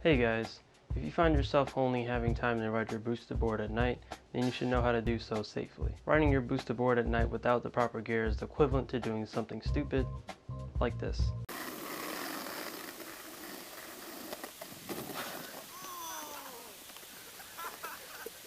Hey guys, if you find yourself only having time to ride your booster board at night, then you should know how to do so safely. Riding your booster board at night without the proper gear is equivalent to doing something stupid like this.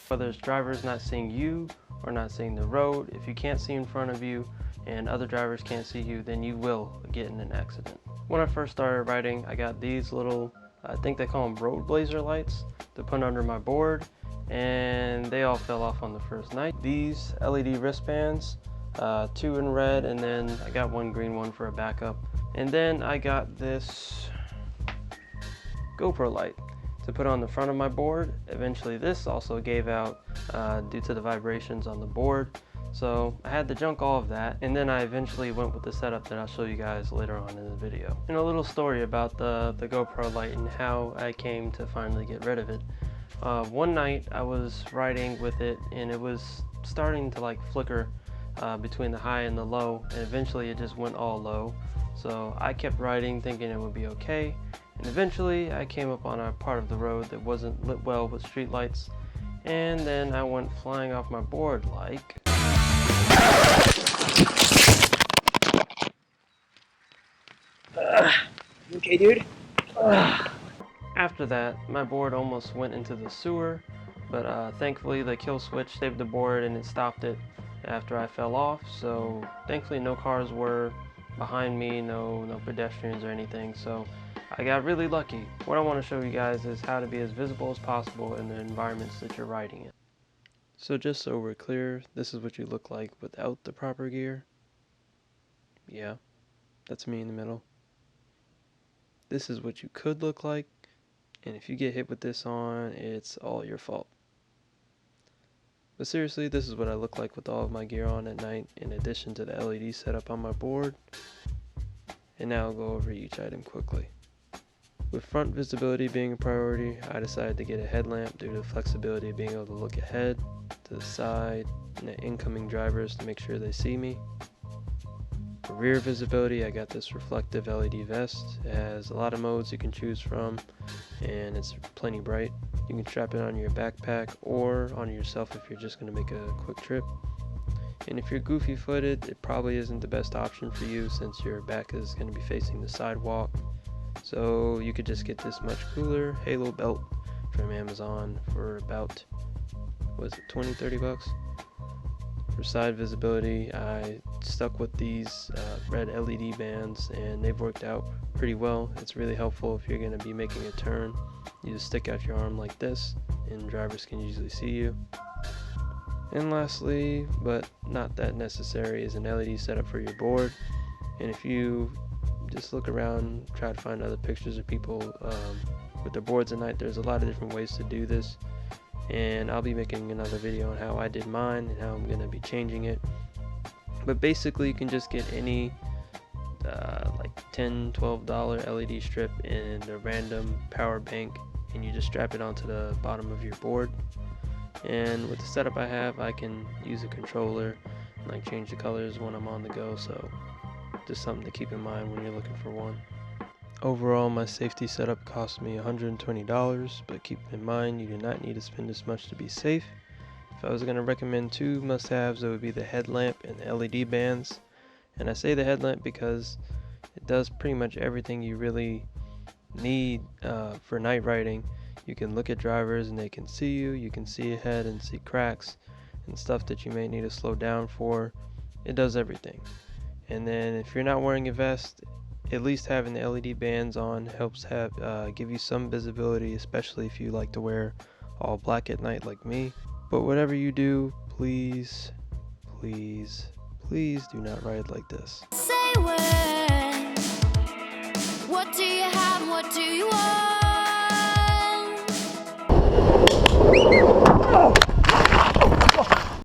Whether it's drivers not seeing you or not seeing the road, if you can't see in front of you and other drivers can't see you, then you will get in an accident. When I first started riding, I got these little, I think they call them road blazer lights, to put under my board, and they all fell off on the first night. These LED wristbands, 2 in red, and then I got 1 green one for a backup. And then I got this GoPro light to put on the front of my board. Eventually this also gave out due to the vibrations on the board. So I had to junk all of that, and then I eventually went with the setup that I'll show you guys later on in the video. And a little story about the GoPro light and how I came to finally get rid of it. One night I was riding with it and it was starting to like flicker between the high and the low, and eventually it just went all low. So I kept riding thinking it would be okay, and eventually I came up on a part of the road that wasn't lit well with street lights, and then I went flying off my board like... You okay, dude? After that, my board almost went into the sewer, but thankfully the kill switch saved the board and it stopped it after I fell off. So thankfully no cars were behind me, no pedestrians or anything, so I got really lucky. What I want to show you guys is how to be as visible as possible in the environments that you're riding in. So just so we're clear, this is what you look like without the proper gear. Yeah, that's me in the middle. This is what you could look like, and if you get hit with this on, it's all your fault. But seriously, this is what I look like with all of my gear on at night, in addition to the LED setup on my board. And now I'll go over each item quickly. With front visibility being a priority, I decided to get a headlamp due to the flexibility of being able to look ahead, to the side, and the incoming drivers to make sure they see me. For rear visibility, I got this reflective LED vest. It has a lot of modes you can choose from, and it's plenty bright. You can strap it on your backpack or on yourself if you're just going to make a quick trip. And if you're goofy footed, it probably isn't the best option for you since your back is going to be facing the sidewalk. So you could just get this much cooler halo belt from Amazon for about, was it 20-30 bucks? For side visibility, I stuck with these red LED bands, and they've worked out pretty well. It's really helpful if you're going to be making a turn. You just stick out your arm like this, and drivers can usually see you. And lastly, but not that necessary, is an LED setup for your board. And if you just look around, try to find other pictures of people with their boards at night, there's a lot of different ways to do this. And I'll be making another video on how I did mine and how I'm going to be changing it. But basically you can just get any like $10-12 LED strip and a random power bank, and you just strap it onto the bottom of your board. And with the setup I have, I can use a controller and like change the colors when I'm on the go, so just something to keep in mind when you're looking for one. Overall, my safety setup cost me $120, but keep in mind you do not need to spend this much to be safe. If I was going to recommend 2 must-haves, it would be the headlamp and the LED bands. And I say the headlamp because it does pretty much everything you really need for night riding. You can look at drivers and they can see you. You can see ahead and see cracks and stuff that you may need to slow down for. It does everything. And then if you're not wearing a vest, at least having the LED bands on helps give you some visibility, especially if you like to wear all black at night like me. But whatever you do, please, please, please do not ride like this. Say when, what do you have, what do you want?